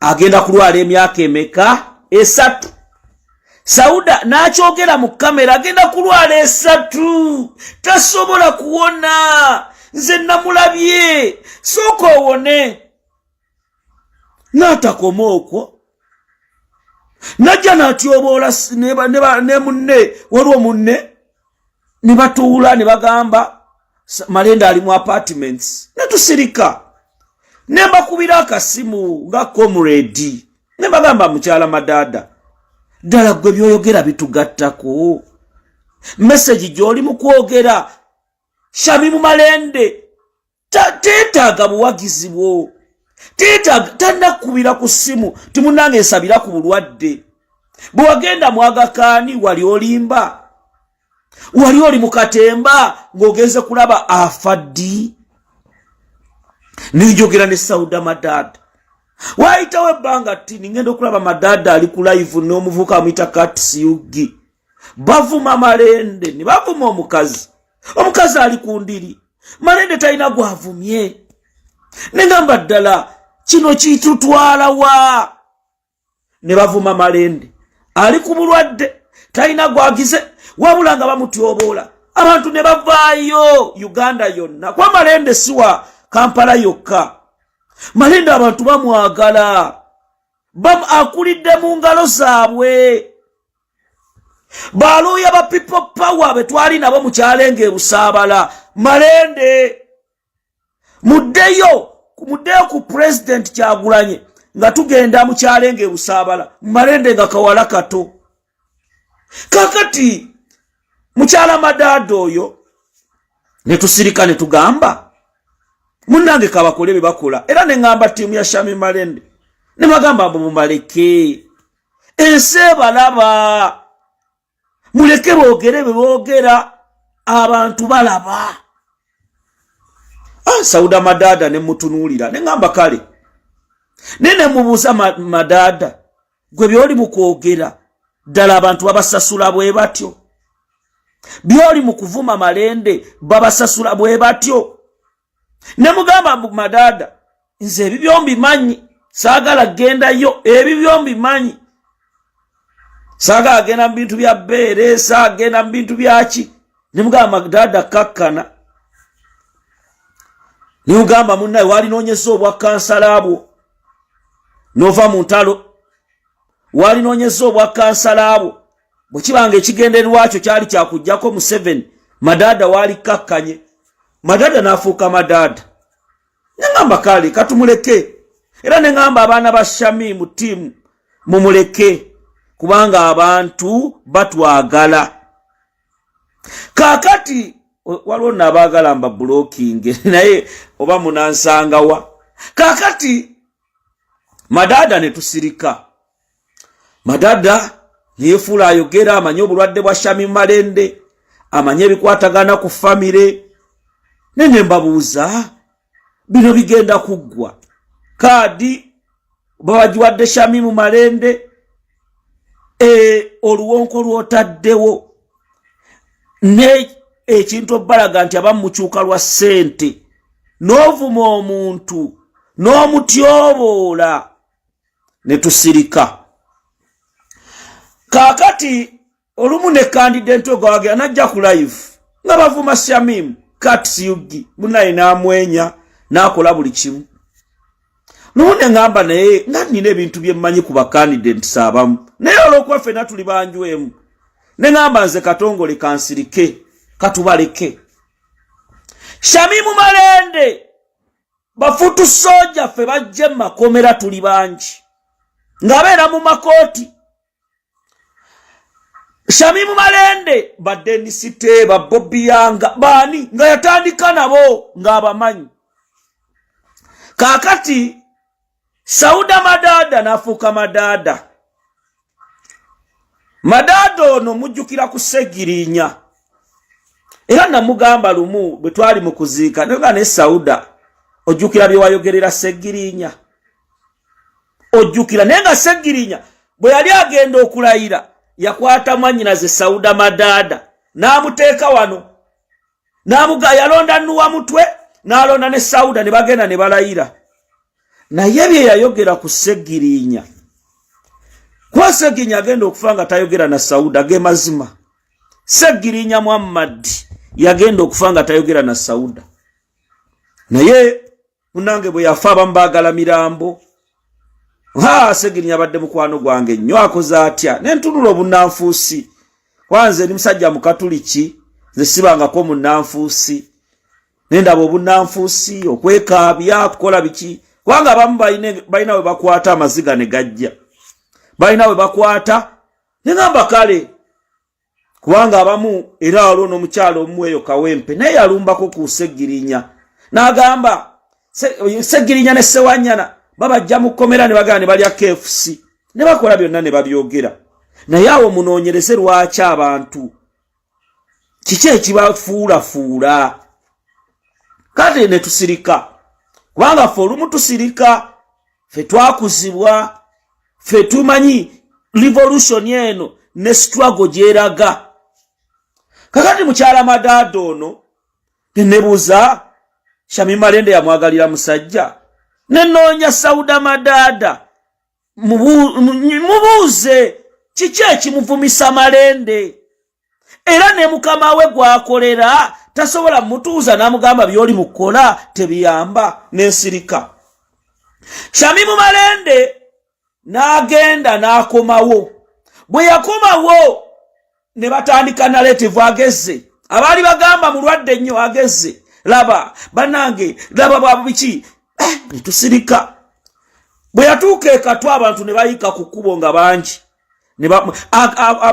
agenda kulwala emyaka emeka 3 Sauda nakyogera mu kamera agenda kulwala 3 tasobola kuwona nze namulabye soko owone natakoma okwo najja natyobola ne munne waliwo munne ne batuula ne bagamba Malende ali mu apartments netusirika ne mbakubira akasimu nga comrade ne bagamba mukyala Madada ddala gwe byoyogera bitugattako message gy'oli mu kwogera Shamimu Malende teetaaga buwagizi bwo tannakubira ku ssimu timunange nsabira ku bulwadde bwe wagenda mu Aga Khan wali olimba wali oli mu katemba ng'ogenze kulaba afaddi nijogera ne Sauda Madada waayitawo ebbanga ttini ngenda okulaba Madada ali ku live n'omuvuka amuyita Katsiyugi bavuma Malende ne bavuma omukazi ali ku ndiri Malende talina gwavumye nengamba ddala kino kitutwala wa ne bavuma Malende ali ku bulwadde talina gwagize wabula nga bamutyobola abantu ne bavaayo Uganda yonna kwa Malende siwa Kampala yokka Malende abantu bamwagala akulidde mu ngalo zaabwe baluya ba people power betwali nabo mu kyalenge Busaabala Malende muddeyo ku president Kyagulanyi nga tugenda mu kyalenge Busaabala Malende nga kawala kato kakati mukyala Madada oyo ne tusirika ne tugamba munnange kabakole be bakola era ne ngamba tiimu ya Shamimu Malende ne bagamba mumaleke ense balaba muleke boogere be boogera abantu balaba Sauda Madada ne mutunuulira ne ngamba kale nene mubuuza Madada gwe byoli mu kwogera ddala abantu babasasula bwe batyo byoli mu kuvuma Malende babasasula bwe batyo ne mugamba Madada nze ebibyo mbimanyi saagala gendayo ebibyo mbimanyi saagala genda mu bintu bya bbeere saagenda mu bintu byaki ne mugamba Madada kakkana ne mugamba munnaye walinoonyesa obwa kansala bwo nova mu ntalo walinoonyesa obwa kansala bwo bwe kibanga ekigendererwakyo kyali kyakujjako mu 7 Madada wali kakkanye Madada nafuuka Madada ne ngamba kale katumuleke era ne ngamba abaana ba Shamimu team mumuleke kubanga abantu batwagala kakati waliwo n'abaagala mba blocking naye oba munansangawa kakati Madada ne tusirika Madada yefuula ayogera amanye obulwadde bwa Shamimu Malende amanye ebikwatagana ku famire nene mbabuuza bino bigenda kuggwa kaadi bawagiwadde Shamimu Malende oluwonko lwotaddewo ne ekintu obalaga nti abamukyuka lwa ssente n'ovuma omuntu n'omutyoboola ne tusirika kakati olumu ne candidate ogawagera najja ku live nga bavuma Shamimu Katsiyugi munaye n'amwenya n'akola buli kimu none ngamba naye nga nina ebintu bye mmanyi ku bacandidates abamu naye olw'okuba ffenna tuli banjwemu ne ngamba nze katongole kansirike katubaleke Shamimu Malende bafutu soja ffe bajje mu makomera tuli bangi ng'abeera mu makooti Shamimu Malende ba Denisite ba Bobby Yanga bani nga yatandika nabo ng'abamanyi kakati Sauda Madada nafuuka Madada ono mujjukira ku Segirinya era namugamba lumu bwe twali mu kuziika ne Sauda ojjukira bye wayogerera Segirinya ojjukira naye nga Segirinya bwe yali agenda okulayira yakwata mwannyinaze Sauda Madada n'amuteeka wano yalonda Nuwa Mutwe n'alonda ne Sauda ne bagenda ne balayira naye bye yayogera ku Ssegirinya kwa Ssegirinya agenda okufa nga tayogera na Sauda ge mazima. Ssegirinya Muhammad yagenda okufa nga tayogera na Sauda, naye munange bwe yafa abambagala mirambo. Ssegirinya abadde mukwano gwange nnyo, akoze atya nentunula obunanfuusi. Wanze ni musajja mukatuliki, nze sibangako munnanfuusi, nendaba obunanfuusi, okwekaabya, kukola biki. Kubanga abamu balina we bakwata amaziga ne gajja, balina we bakwata ne ngamba kale. Kubanga abamu era waliwo n'omukyalo omu eyo Kawempe naye yalumbako ku Ssegirinya n'agamba Ssegirinya ne Ssewanyana babajja mu kkomera ne bagala ne balya KFC ne bakola byonna ne babyogera. Naye awo munoonyereze lwaki abantu kiki ekibafuulafuula. Kati ne tusirika, kubanga ffe olumu tusirika, ffe twakuzibwa, ffe tumanyi revolution eno ne struggle gyeraga. Kakati mukyala Madada ono nebuuza Shamim Malende yamwagalira musajja, nenoonya Sauda Madada mubuuze kiki ekimuvumisa Malende, era ne mukama we gwakolera tasobola mutuuza n'amugamba byoli mukola tebiyamba. N'ensirika Shamim Malende n'agenda n'akomawo. Bwe yakomawo ne batandika narrative ageze, abaali bagamba mulwadde nnyo ageze, laba banange laba babiki ne tusirika. Bwe yatuuka ekatwa abantu ne bayika ku kkubo nga bangi, ne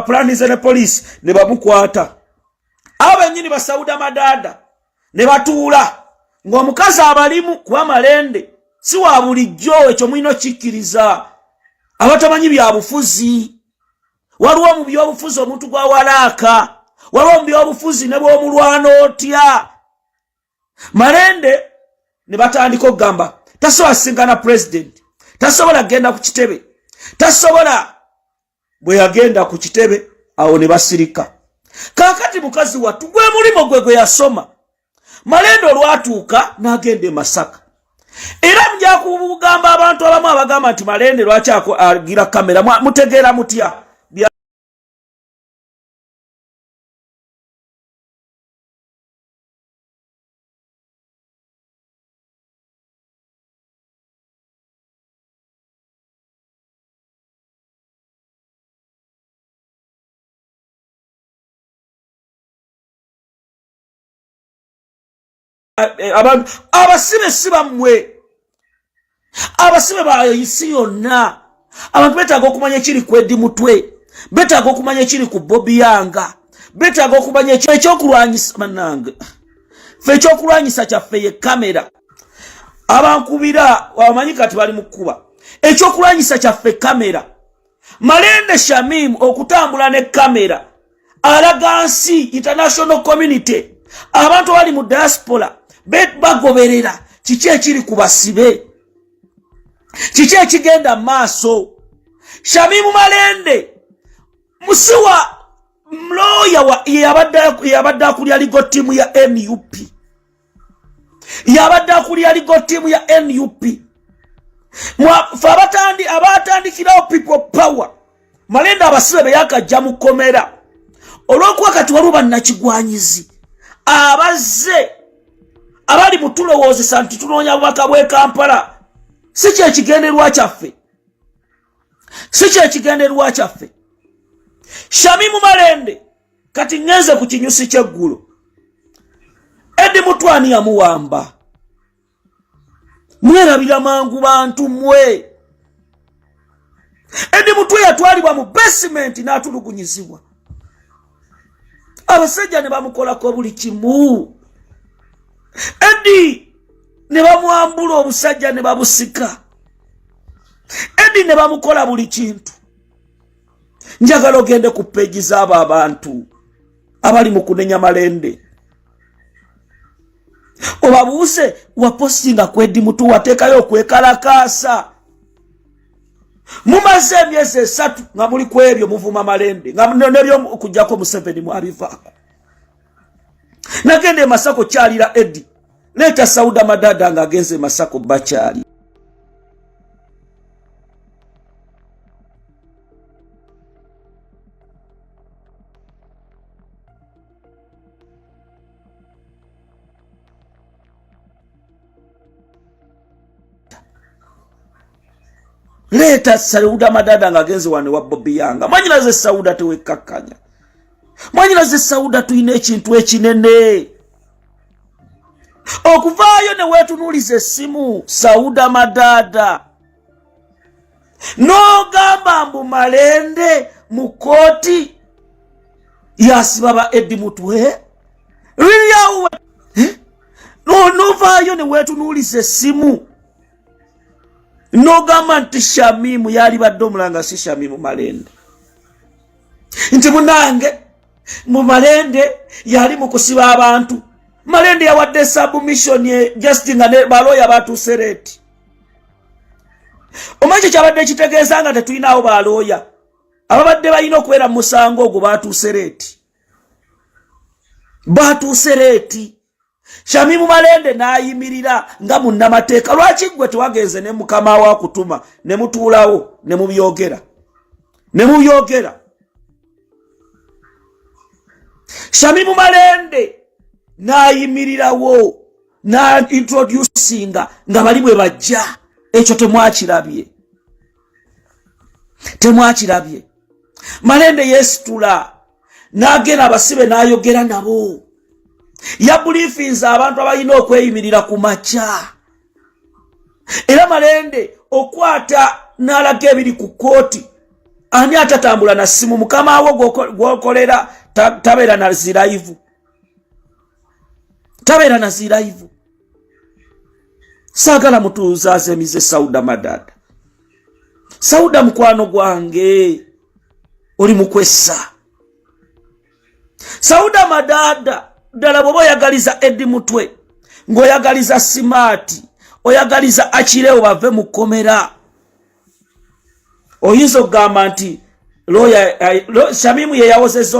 planize ne police ne bamukwata. Abo bennyini ba Sauda Madada ne batuula ng'omukazi abalimu kuba Malende si wa bulijjo, ekyo mulina kikkiriza. Abatamanyi bya bufuzi, waliwo mu byobufuzi omuntu gwa walaaka, waliwo mu byobufuzi ne bw'omulwana otya. Malende ne batandika okugamba tasobola singana president, tasobola genda ku kitebe, tasobola. Bwe yagenda ku kitebe awo ne basirika. Kaakati mukazi wattu gwe mulimo gwe yasoma. Malende olwatuuka n'agenda e Masaka. Era mja kugamba abantu abamu abagamba nti Malende lwaki agira kamera, mutegeera mutya? Abantu abasibe sibamwe, abasibe bayisi yonna. Abantu betaaga okumanya ekiri ku Eddie Mutwe, betaaga okumanya ekiri ku Bobby Yanga, betaaga okumanya ekyokulwanyisa manange. Ffe ekyokulwanyisa kyaffe ye kamera. Abankubira wamanyi kati bali mu kkuba. Ekyokulwanyisa kyaffe kamera. Malende Shamim okutambula ne kamera alaga nsi international community, abantu bali mu diaspora bagoberera kiki ekiri ku basibe, kiki ekigenda maaso. Shamim Malende musiwa mloya yabadde akulya ligo timu ya NUP, yabadde akulya ligo timu ya NUP. Abatandikirawo people power. Malende abasibe yakajja mu komera olw'okuba kati waliwo bannakigwanyizi abazze abali mutulowoozesa nti tunoonya bubaka bw'e Kampala. Si kyekigenderwa kyaffe, si kyekigenderwa kyaffe. Shamim Malende kati ngenze ku kinyusi ky'eggulo, Eddie Mutwani yamuwamba. Mwerabira mangu bantu mwe. Eddie Mutwe yatwalibwa mu basement n'atulugunyizibwa. Abasajja ne bamukolako buli kimu. Eddie ne bamwambula obusajja ne babusika. Eddie ne bamukola buli kintu. Njagala ogende ku peegi z'abo abantu abali mu kunenya Malende, obabuuse wapostinga ku Eddie Mutwe wateekayo okwekalakaasa. Mumaze emyezi 3 nga muli ku ebyo muvuma Malende, nga nebyo okujjako Museveni mwabivaako. Nagende Masako kyalira Eddie, leeta Sauda Madada nga agenze Masako bakyali. Leta Sauda Madada ngagenze wane wa Bobby Yanga. Mwanyina ze Sauda tewekakanya. Mwanyina ze Sauda tuyine ekintu ekinene. Okuvaayo ne wetunulize simu Sauda Madada. No gamba mbu Malende mukoti yasibaba Eddie Mutwe. Really no vaayo ne wetunulize simu. No gamba nti Shamimu yali badde omulanga si Shamimu Malende. Nti munange mu Malende yali mukusiba abantu. Malende yawadde submission ye Justin ne baloya batusereti. Omanyi kyabadde kitegeeza nga tetulinawo baloya. Ababadde balina okubeera mu musango ogwo batusereti. Batusereti. Shamimu Malende nayimirira nga munnamateeka. Lwaki gwe tewagenze ne mukama wa kutuma ne mutuulawo ne mubyogera. Ne mubyogera. Shamimu Malende nayimirirawo na introducinga nga bali bwe bajja. Ekyo temwakirabye. Temwakirabye. Malende yesitula n'agenda abasibe n'ayogera nabo. Ya briefinze abantu abalina okweyimirira ku makya. Era Malende okwata n'alaga ebiri ku kooti. Ani atatambula na simu mukama wo gwokolera tabeera na ziraivu. Tabeera na ziraivu. Sagala mutuuzaze mize Sauda Madada. Sauda mukwano gwange oli mukwessa. Sauda Madada ddala bw'oba oyagaliza Eddie Mutwe ng'oyagaliza Smart oyagaliza Akireo bave mu kkomera. Oyinza okugamba nti Shamimu ye yawozezza